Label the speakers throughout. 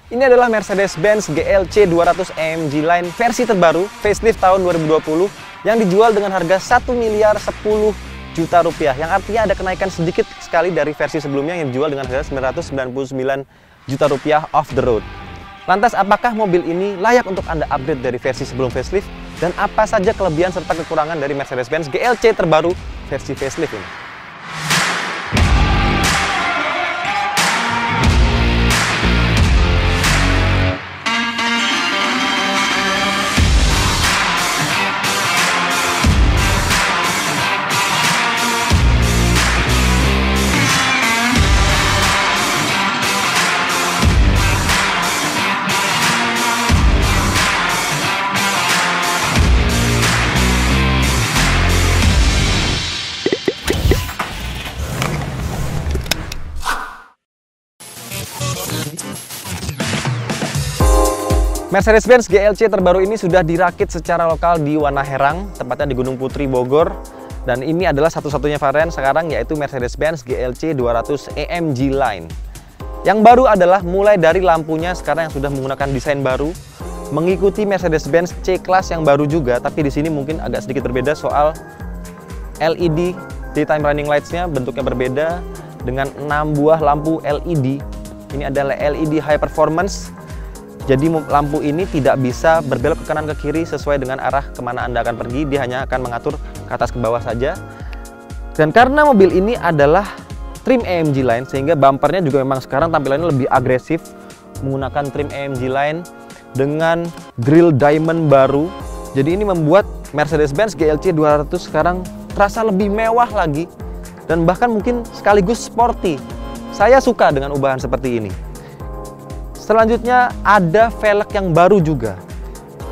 Speaker 1: Ini adalah Mercedes-Benz GLC 200 AMG Line versi terbaru, facelift tahun 2020, yang dijual dengan harga 1 miliar 10 juta rupiah, yang artinya ada kenaikan sedikit sekali dari versi sebelumnya yang dijual dengan harga 999 juta rupiah off the road. Lantas, apakah mobil ini layak untuk Anda upgrade dari versi sebelum facelift? Dan apa saja kelebihan serta kekurangan dari Mercedes-Benz GLC terbaru versi facelift ini? Mercedes-Benz GLC terbaru ini sudah dirakit secara lokal di Wana Herang, tepatnya di Gunung Putri, Bogor. Dan ini adalah satu-satunya varian sekarang, yaitu Mercedes-Benz GLC 200 AMG Line. Yang baru adalah mulai dari lampunya sekarang yang sudah menggunakan desain baru, mengikuti Mercedes-Benz C-Class yang baru juga, tapi di sini mungkin agak sedikit berbeda soal LED daytime running lights-nya bentuknya berbeda dengan 6 buah lampu LED. Ini adalah LED high performance. Jadi lampu ini tidak bisa berbelok ke kanan ke kiri sesuai dengan arah kemana Anda akan pergi. Dia hanya akan mengatur ke atas ke bawah saja. Dan karena mobil ini adalah trim AMG Line, sehingga bumpernya juga memang sekarang tampilannya lebih agresif, menggunakan trim AMG Line dengan grill diamond baru. Jadi ini membuat Mercedes-Benz GLC 200 sekarang terasa lebih mewah lagi, dan bahkan mungkin sekaligus sporty. Saya suka dengan ubahan seperti ini. Selanjutnya ada velg yang baru juga.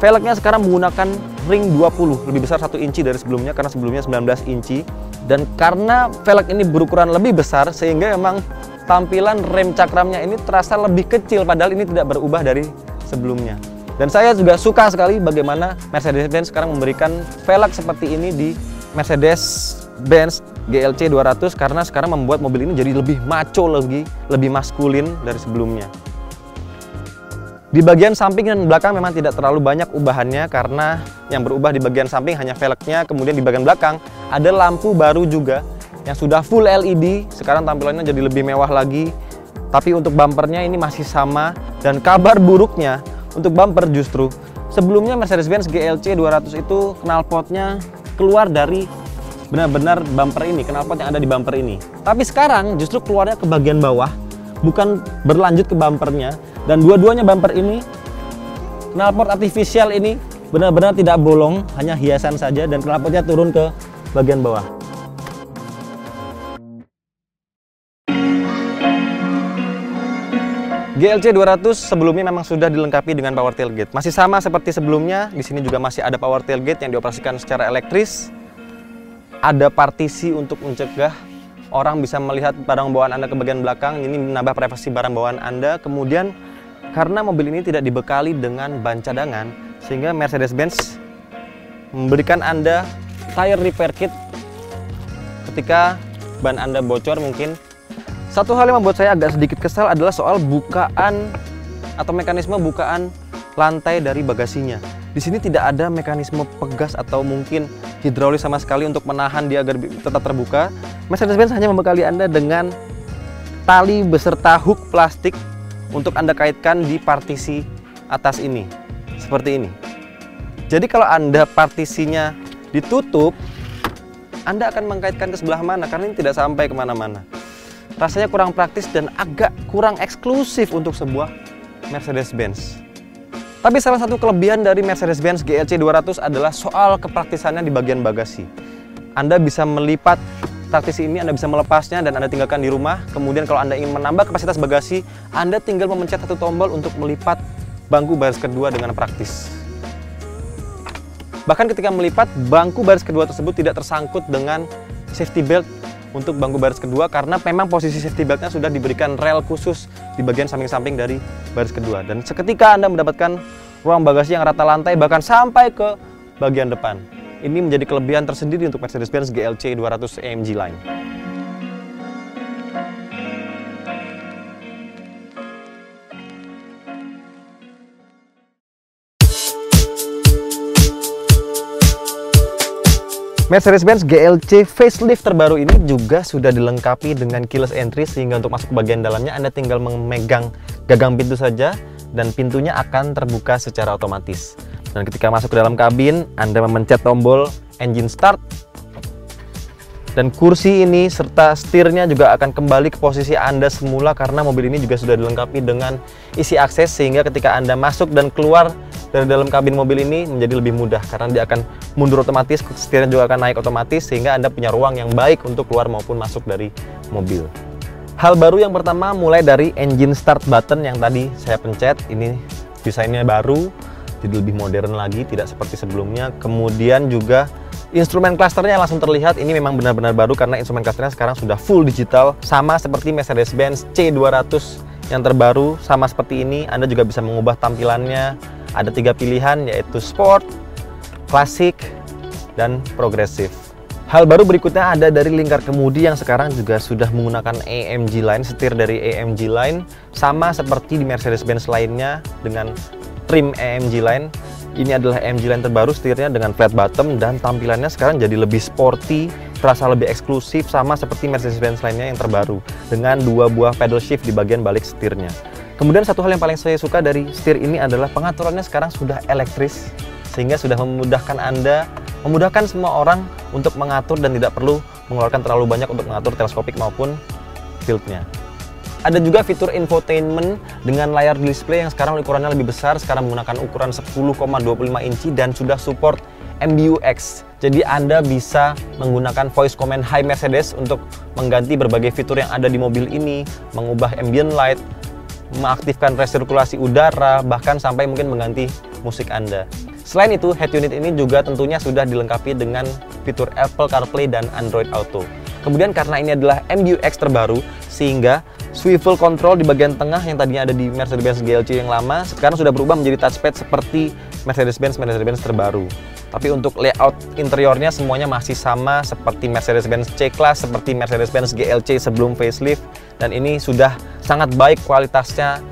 Speaker 1: Velgnya sekarang menggunakan ring 20, lebih besar 1 inci dari sebelumnya, karena sebelumnya 19 inci. Dan karena velg ini berukuran lebih besar, sehingga memang tampilan rem cakramnya ini terasa lebih kecil, padahal ini tidak berubah dari sebelumnya. Dan saya juga suka sekali bagaimana Mercedes-Benz sekarang memberikan velg seperti ini di Mercedes-Benz GLC 200, karena sekarang membuat mobil ini jadi lebih macho lagi, lebih maskulin dari sebelumnya. Di bagian samping dan belakang memang tidak terlalu banyak ubahannya, karena yang berubah di bagian samping hanya velgnya. Kemudian di bagian belakang ada lampu baru juga yang sudah full LED. Sekarang tampilannya jadi lebih mewah lagi. Tapi untuk bumpernya ini masih sama. Dan kabar buruknya untuk bumper justru sebelumnya Mercedes-Benz GLC 200 itu knalpotnya keluar dari benar-benar bumper ini, knalpot yang ada di bumper ini. Tapi sekarang justru keluarnya ke bagian bawah, bukan berlanjut ke bumpernya. Dan dua-duanya bumper ini, knalpot artifisial ini benar-benar tidak bolong, hanya hiasan saja, dan knalpotnya turun ke bagian bawah. GLC 200 sebelumnya memang sudah dilengkapi dengan power tailgate. Masih sama seperti sebelumnya, di sini juga masih ada power tailgate yang dioperasikan secara elektris. Ada partisi untuk mencegah orang bisa melihat barang bawaan Anda ke bagian belakang. Ini menambah privasi barang bawaan Anda. Kemudian karena mobil ini tidak dibekali dengan ban cadangan, sehingga Mercedes-Benz memberikan Anda tire repair kit ketika ban Anda bocor mungkin. Satu hal yang membuat saya agak sedikit kesal adalah soal bukaan atau mekanisme bukaan lantai dari bagasinya. Di sini tidak ada mekanisme pegas atau mungkin hidrolis sama sekali untuk menahan dia agar tetap terbuka. Mercedes-Benz hanya membekali Anda dengan tali beserta hook plastik untuk Anda kaitkan di partisi atas ini, seperti ini. Jadi kalau Anda partisinya ditutup, Anda akan mengkaitkan ke sebelah mana, karena ini tidak sampai kemana-mana. Rasanya kurang praktis dan agak kurang eksklusif untuk sebuah Mercedes-Benz. Tapi salah satu kelebihan dari Mercedes-Benz GLC 200 adalah soal kepraktisannya di bagian bagasi. Anda bisa melipat partisi ini, Anda bisa melepasnya dan Anda tinggalkan di rumah. Kemudian kalau Anda ingin menambah kapasitas bagasi, Anda tinggal memencet satu tombol untuk melipat bangku baris kedua dengan praktis. Bahkan ketika melipat, bangku baris kedua tersebut tidak tersangkut dengan safety belt untuk bangku baris kedua, karena memang posisi safety beltnya sudah diberikan rel khusus di bagian samping-samping dari baris kedua. Dan seketika Anda mendapatkan ruang bagasi yang rata lantai, bahkan sampai ke bagian depan. Ini menjadi kelebihan tersendiri untuk Mercedes-Benz GLC 200 AMG Line. Mercedes-Benz GLC facelift terbaru ini juga sudah dilengkapi dengan keyless entry, sehingga untuk masuk ke bagian dalamnya Anda tinggal memegang gagang pintu saja dan pintunya akan terbuka secara otomatis. Dan ketika masuk ke dalam kabin, Anda memencet tombol engine start, dan kursi ini serta setirnya juga akan kembali ke posisi Anda semula, karena mobil ini juga sudah dilengkapi dengan easy access, sehingga ketika Anda masuk dan keluar dari dalam kabin mobil ini menjadi lebih mudah, karena dia akan mundur otomatis, setirnya juga akan naik otomatis, sehingga Anda punya ruang yang baik untuk keluar maupun masuk dari mobil. Hal baru yang pertama mulai dari engine start button yang tadi saya pencet. Ini desainnya baru, jadi lebih modern lagi, tidak seperti sebelumnya. Kemudian juga instrumen clusternya langsung terlihat. Ini memang benar-benar baru karena instrumen clusternya sekarang sudah full digital, sama seperti Mercedes-Benz C200 yang terbaru. Sama seperti ini, Anda juga bisa mengubah tampilannya. Ada 3 pilihan, yaitu Sport, Classic, dan Progressive. Hal baru berikutnya ada dari lingkar kemudi yang sekarang juga sudah menggunakan AMG Line, setir dari AMG Line, sama seperti di Mercedes-Benz lainnya dengan trim AMG Line. Ini adalah AMG Line terbaru, setirnya dengan flat bottom dan tampilannya sekarang jadi lebih sporty, terasa lebih eksklusif, sama seperti Mercedes-Benz lainnya yang terbaru, dengan 2 buah pedal shift di bagian balik setirnya. Kemudian satu hal yang paling saya suka dari setir ini adalah pengaturannya sekarang sudah elektris, sehingga sudah memudahkan Anda, memudahkan semua orang untuk mengatur dan tidak perlu mengeluarkan terlalu banyak untuk mengatur teleskopik maupun tiltnya. Ada juga fitur infotainment dengan layar display yang sekarang ukurannya lebih besar, sekarang menggunakan ukuran 10,25 inci dan sudah support MBUX. Jadi Anda bisa menggunakan voice command Hi Mercedes untuk mengganti berbagai fitur yang ada di mobil ini, mengubah ambient light, mengaktifkan resirkulasi udara, bahkan sampai mungkin mengganti musik Anda. Selain itu, head unit ini juga tentunya sudah dilengkapi dengan fitur Apple CarPlay dan Android Auto. Kemudian karena ini adalah MBUX terbaru, sehingga swivel control di bagian tengah yang tadinya ada di Mercedes-Benz GLC yang lama, sekarang sudah berubah menjadi touchpad seperti Mercedes-Benz terbaru. Tapi untuk layout interiornya semuanya masih sama seperti Mercedes-Benz C-Class, seperti Mercedes-Benz GLC sebelum facelift, dan ini sudah sangat baik kualitasnya.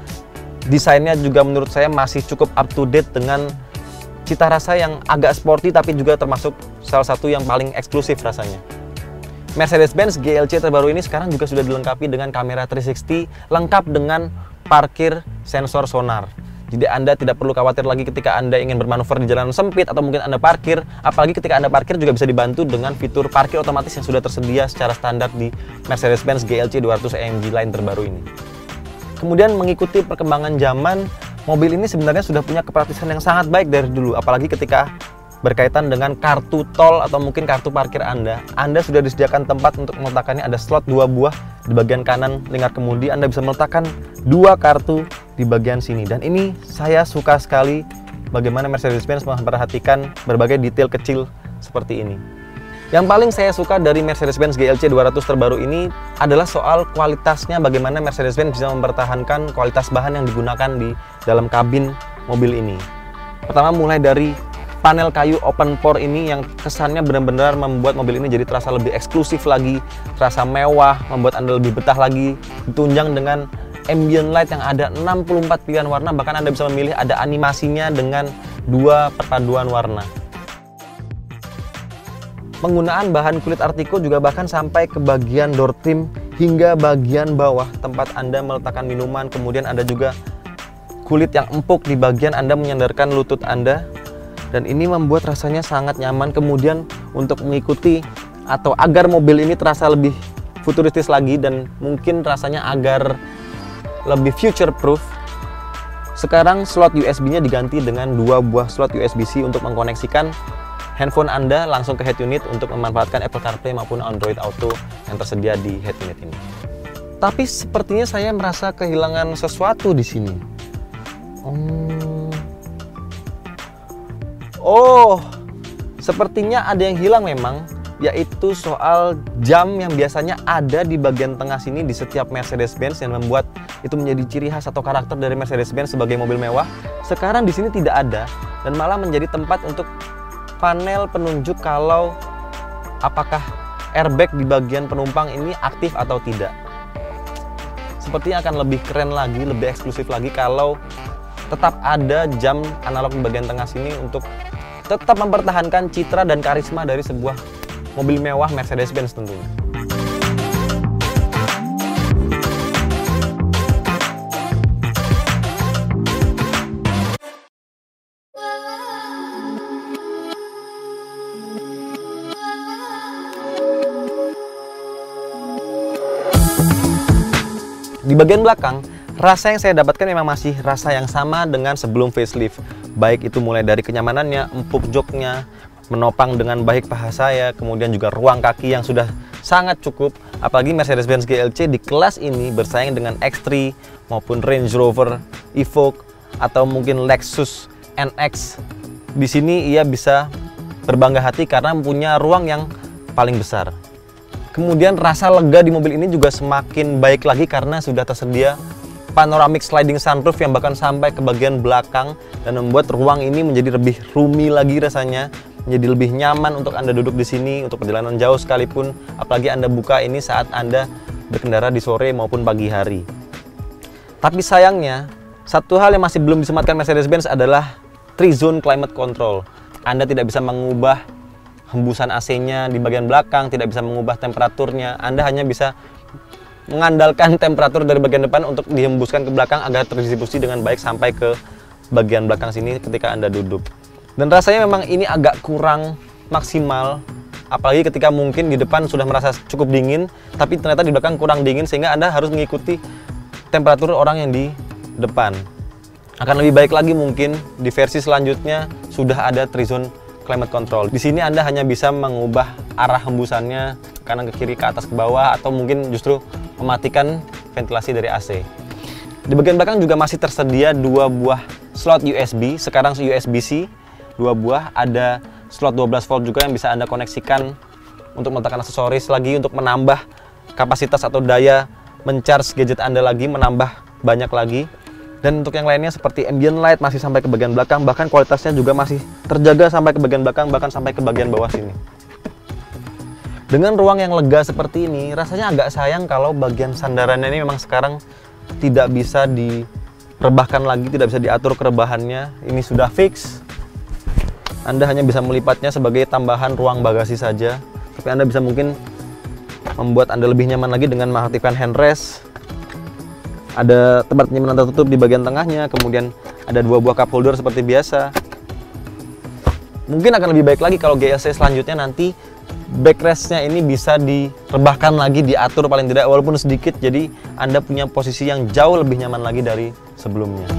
Speaker 1: Desainnya juga menurut saya masih cukup up to date dengan cita rasa yang agak sporty, tapi juga termasuk salah satu yang paling eksklusif rasanya. Mercedes-Benz GLC terbaru ini sekarang juga sudah dilengkapi dengan kamera 360, lengkap dengan parkir sensor sonar. Jadi Anda tidak perlu khawatir lagi ketika Anda ingin bermanuver di jalan sempit atau mungkin Anda parkir. Apalagi ketika Anda parkir juga bisa dibantu dengan fitur parkir otomatis yang sudah tersedia secara standar di Mercedes-Benz GLC 200 AMG Line terbaru ini. Kemudian mengikuti perkembangan zaman, mobil ini sebenarnya sudah punya kepraktisan yang sangat baik dari dulu. Apalagi ketika berkaitan dengan kartu tol atau mungkin kartu parkir Anda sudah disediakan tempat untuk meletakkannya. Ada slot 2 buah di bagian kanan lingkar kemudi. Anda bisa meletakkan 2 kartu di bagian sini, dan ini saya suka sekali bagaimana Mercedes-Benz memperhatikan berbagai detail kecil seperti ini. Yang paling saya suka dari Mercedes-Benz GLC 200 terbaru ini adalah soal kualitasnya, bagaimana Mercedes-Benz bisa mempertahankan kualitas bahan yang digunakan di dalam kabin mobil ini. Pertama, mulai dari panel kayu open pore ini yang kesannya benar-benar membuat mobil ini jadi terasa lebih eksklusif lagi, terasa mewah, membuat Anda lebih betah lagi. Ditunjang dengan ambient light yang ada 64 pilihan warna, bahkan Anda bisa memilih ada animasinya dengan 2 perpaduan warna. Penggunaan bahan kulit Artico juga bahkan sampai ke bagian door trim hingga bagian bawah tempat Anda meletakkan minuman. Kemudian ada juga kulit yang empuk di bagian Anda menyandarkan lutut Anda, dan ini membuat rasanya sangat nyaman. Kemudian untuk mengikuti atau agar mobil ini terasa lebih futuristis lagi dan mungkin rasanya agar lebih future proof, sekarang slot USB-nya diganti dengan 2 buah slot USB-C untuk mengkoneksikan handphone Anda langsung ke head unit untuk memanfaatkan Apple CarPlay maupun Android Auto yang tersedia di head unit ini. Tapi sepertinya saya merasa kehilangan sesuatu di sini. Oh, sepertinya ada yang hilang memang, yaitu soal jam yang biasanya ada di bagian tengah sini di setiap Mercedes-Benz yang membuat itu menjadi ciri khas atau karakter dari Mercedes-Benz sebagai mobil mewah. Sekarang di sini tidak ada dan malah menjadi tempat untuk panel penunjuk kalau apakah airbag di bagian penumpang ini aktif atau tidak. Sepertinya akan lebih keren lagi, lebih eksklusif lagi kalau tetap ada jam analog di bagian tengah sini untuk tetap mempertahankan citra dan karisma dari sebuah mobil mewah Mercedes-Benz tentunya. Di bagian belakang, rasa yang saya dapatkan memang masih rasa yang sama dengan sebelum facelift. Baik itu mulai dari kenyamanannya, empuk joknya, menopang dengan baik paha saya, kemudian juga ruang kaki yang sudah sangat cukup. Apalagi Mercedes-Benz GLC di kelas ini bersaing dengan X3 maupun Range Rover Evoque atau mungkin Lexus NX. Di sini ia bisa berbangga hati karena mempunyai ruang yang paling besar. Kemudian rasa lega di mobil ini juga semakin baik lagi karena sudah tersedia panoramic sliding sunroof yang bahkan sampai ke bagian belakang dan membuat ruang ini menjadi lebih roomy lagi rasanya, menjadi lebih nyaman untuk Anda duduk di sini untuk perjalanan jauh sekalipun, apalagi Anda buka ini saat Anda berkendara di sore maupun pagi hari. Tapi sayangnya, satu hal yang masih belum disematkan Mercedes-Benz adalah 3-zone climate control. Anda tidak bisa mengubah hembusan AC-nya di bagian belakang, tidak bisa mengubah temperaturnya. Anda hanya bisa mengandalkan temperatur dari bagian depan untuk dihembuskan ke belakang agar terdistribusi dengan baik sampai ke bagian belakang sini ketika Anda duduk. Dan rasanya memang ini agak kurang maksimal, apalagi ketika mungkin di depan sudah merasa cukup dingin, tapi ternyata di belakang kurang dingin sehingga Anda harus mengikuti temperatur orang yang di depan. Akan lebih baik lagi mungkin di versi selanjutnya sudah ada 3-zone climate control. Di sini Anda hanya bisa mengubah arah hembusannya kanan ke kiri, ke atas ke bawah, atau mungkin justru mematikan ventilasi dari AC. Di bagian belakang juga masih tersedia 2 buah slot USB, sekarang USB-C 2 buah, ada slot 12 volt juga yang bisa Anda koneksikan untuk meletakkan aksesoris lagi, untuk menambah kapasitas atau daya mencharge gadget Anda lagi, menambah banyak lagi. Dan untuk yang lainnya seperti ambient light masih sampai ke bagian belakang, bahkan kualitasnya juga masih terjaga sampai ke bagian belakang, bahkan sampai ke bagian bawah sini. Dengan ruang yang lega seperti ini, rasanya agak sayang kalau bagian sandarannya ini memang sekarang tidak bisa direbahkan lagi, tidak bisa diatur kerebahannya. Ini sudah fix. Anda hanya bisa melipatnya sebagai tambahan ruang bagasi saja. Tapi Anda bisa mungkin membuat Anda lebih nyaman lagi dengan mengaktifkan handrest. Ada tempat penyimpanan tertutup di bagian tengahnya, kemudian ada 2 buah cup holder seperti biasa. Mungkin akan lebih baik lagi kalau GLC selanjutnya nanti backrestnya ini bisa direbahkan lagi, diatur paling tidak walaupun sedikit, jadi Anda punya posisi yang jauh lebih nyaman lagi dari sebelumnya.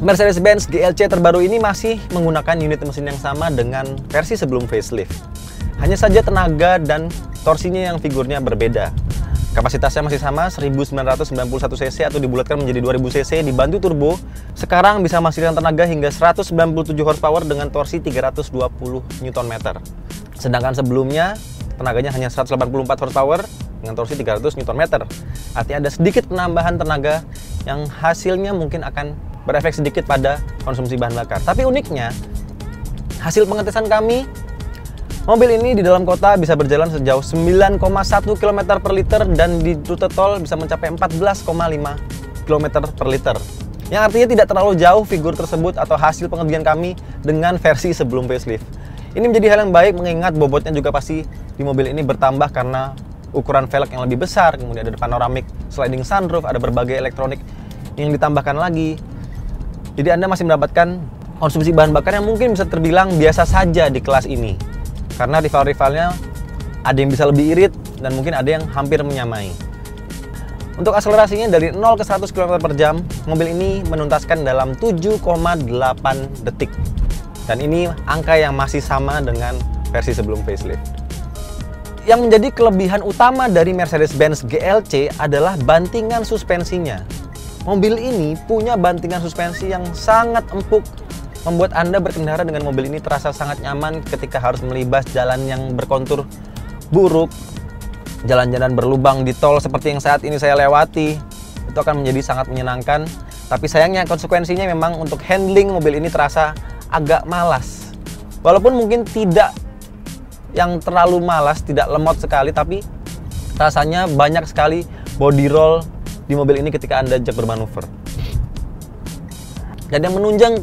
Speaker 1: Mercedes-Benz GLC terbaru ini masih menggunakan unit mesin yang sama dengan versi sebelum facelift. Hanya saja tenaga dan torsinya yang figurnya berbeda. Kapasitasnya masih sama, 1991 cc atau dibulatkan menjadi 2000 cc dibantu turbo. Sekarang bisa menghasilkan tenaga hingga 197 horsepower dengan torsi 320 Nm. Sedangkan sebelumnya tenaganya hanya 184 horsepower dengan torsi 300 Nm. Artinya ada sedikit penambahan tenaga yang hasilnya mungkin akan berefek sedikit pada konsumsi bahan bakar. Tapi uniknya, hasil pengetesan kami, mobil ini di dalam kota bisa berjalan sejauh 9,1 km per liter dan di rute tol bisa mencapai 14,5 km per liter. Yang artinya tidak terlalu jauh figur tersebut atau hasil pengujian kami dengan versi sebelum facelift. Ini menjadi hal yang baik mengingat bobotnya juga pasti di mobil ini bertambah karena ukuran velg yang lebih besar, kemudian ada panoramic sliding sunroof, ada berbagai elektronik yang ditambahkan lagi. Jadi Anda masih mendapatkan konsumsi bahan bakar yang mungkin bisa terbilang biasa saja di kelas ini. Karena rival-rivalnya ada yang bisa lebih irit dan mungkin ada yang hampir menyamai. Untuk akselerasinya dari 0 ke 100 km per jam, mobil ini menuntaskan dalam 7,8 detik. Dan ini angka yang masih sama dengan versi sebelum facelift. Yang menjadi kelebihan utama dari Mercedes-Benz GLC adalah bantingan suspensinya. Mobil ini punya bantingan suspensi yang sangat empuk, membuat Anda berkendara dengan mobil ini terasa sangat nyaman ketika harus melibas jalan yang berkontur buruk, jalan-jalan berlubang di tol seperti yang saat ini saya lewati. Itu akan menjadi sangat menyenangkan, tapi sayangnya konsekuensinya memang untuk handling mobil ini terasa agak malas. Walaupun mungkin tidak yang terlalu malas, tidak lemot sekali, tapi rasanya banyak sekali body roll di mobil ini ketika Anda jak bermanuver. Dan yang menunjang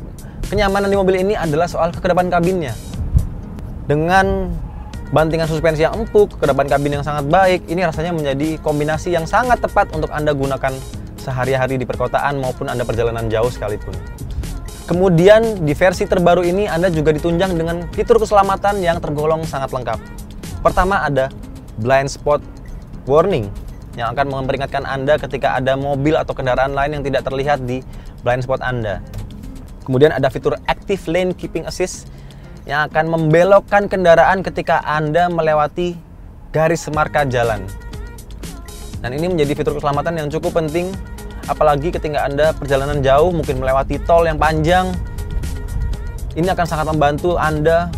Speaker 1: kenyamanan di mobil ini adalah soal kekedapan kabinnya. Dengan bantingan suspensi yang empuk, kekedapan kabin yang sangat baik, ini rasanya menjadi kombinasi yang sangat tepat untuk Anda gunakan sehari-hari di perkotaan maupun Anda perjalanan jauh sekalipun. Kemudian di versi terbaru ini Anda juga ditunjang dengan fitur keselamatan yang tergolong sangat lengkap. Pertama ada blind spot warning yang akan memperingatkan Anda ketika ada mobil atau kendaraan lain yang tidak terlihat di blind spot Anda. Kemudian ada fitur active lane keeping assist yang akan membelokkan kendaraan ketika Anda melewati garis marka jalan. Dan ini menjadi fitur keselamatan yang cukup penting, apalagi ketika Anda perjalanan jauh, mungkin melewati tol yang panjang. Ini akan sangat membantu Anda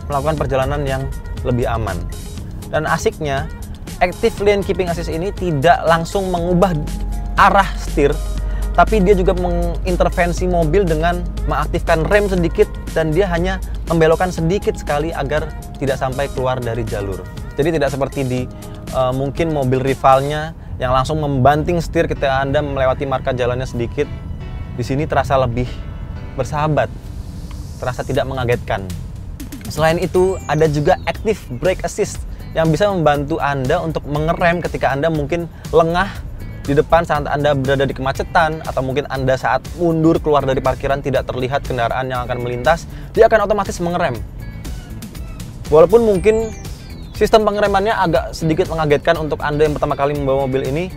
Speaker 1: melakukan perjalanan yang lebih aman. Dan asiknya, active lane keeping assist ini tidak langsung mengubah arah setir, tapi dia juga mengintervensi mobil dengan mengaktifkan rem sedikit dan dia hanya membelokkan sedikit sekali agar tidak sampai keluar dari jalur. Jadi tidak seperti di mungkin mobil rivalnya yang langsung membanting setir ketika Anda melewati marka jalannya sedikit. Di sini terasa lebih bersahabat, terasa tidak mengagetkan. Selain itu, ada juga active brake assist yang bisa membantu Anda untuk mengerem ketika Anda mungkin lengah di depan saat Anda berada di kemacetan, atau mungkin Anda saat mundur keluar dari parkiran tidak terlihat kendaraan yang akan melintas, dia akan otomatis mengerem. Walaupun mungkin sistem pengeremannya agak sedikit mengagetkan untuk Anda yang pertama kali membawa mobil ini,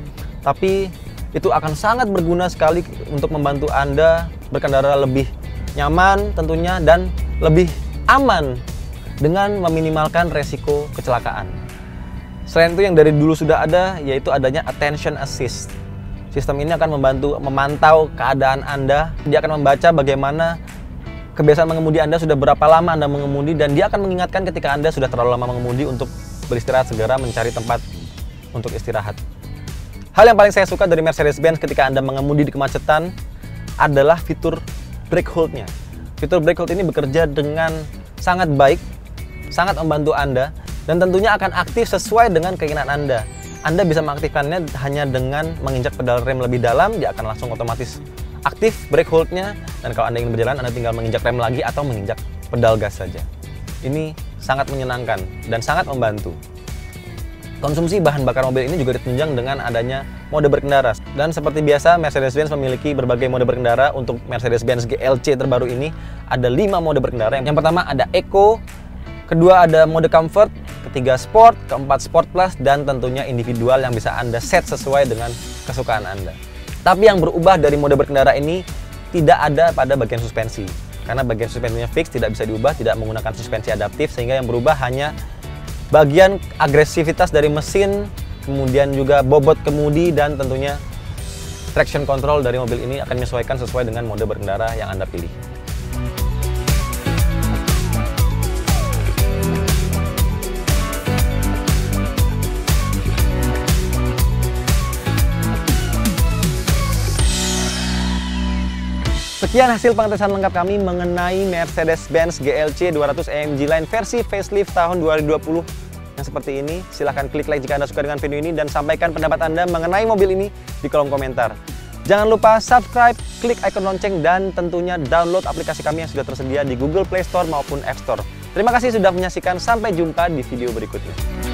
Speaker 1: tapi itu akan sangat berguna sekali untuk membantu Anda berkendara lebih nyaman tentunya dan lebih aman dengan meminimalkan resiko kecelakaan. Selain itu yang dari dulu sudah ada, yaitu adanya attention assist. Sistem ini akan membantu memantau keadaan Anda. Dia akan membaca bagaimana kebiasaan mengemudi Anda, sudah berapa lama Anda mengemudi, dan dia akan mengingatkan ketika Anda sudah terlalu lama mengemudi untuk beristirahat, segera mencari tempat untuk istirahat. Hal yang paling saya suka dari Mercedes-Benz ketika Anda mengemudi di kemacetan adalah fitur brake hold-nya. Fitur brake hold ini bekerja dengan sangat baik, sangat membantu Anda, dan tentunya akan aktif sesuai dengan keinginan Anda. Anda bisa mengaktifkannya hanya dengan menginjak pedal rem lebih dalam, dia akan langsung otomatis aktif brake hold-nya, dan kalau Anda ingin berjalan, Anda tinggal menginjak rem lagi atau menginjak pedal gas saja. Ini sangat menyenangkan dan sangat membantu. Konsumsi bahan bakar mobil ini juga ditunjang dengan adanya mode berkendara. Dan seperti biasa, Mercedes-Benz memiliki berbagai mode berkendara. Untuk Mercedes-Benz GLC terbaru ini ada 5 mode berkendara. Yang pertama ada Eco, kedua ada mode Comfort, ketiga Sport, keempat Sport Plus, dan tentunya individual yang bisa Anda set sesuai dengan kesukaan Anda. Tapi yang berubah dari mode berkendara ini tidak ada pada bagian suspensi. Karena bagian suspensinya fix, tidak bisa diubah, tidak menggunakan suspensi adaptif, sehingga yang berubah hanya bagian agresivitas dari mesin, kemudian juga bobot kemudi, dan tentunya traction control dari mobil ini akan menyesuaikan sesuai dengan mode berkendara yang Anda pilih. Sekian hasil pengetesan lengkap kami mengenai Mercedes-Benz GLC 200 AMG Line versi facelift tahun 2020 yang seperti ini. Silahkan klik like jika Anda suka dengan video ini dan sampaikan pendapat Anda mengenai mobil ini di kolom komentar. Jangan lupa subscribe, klik icon lonceng, dan tentunya download aplikasi kami yang sudah tersedia di Google Play Store maupun App Store. Terima kasih sudah menyaksikan, sampai jumpa di video berikutnya.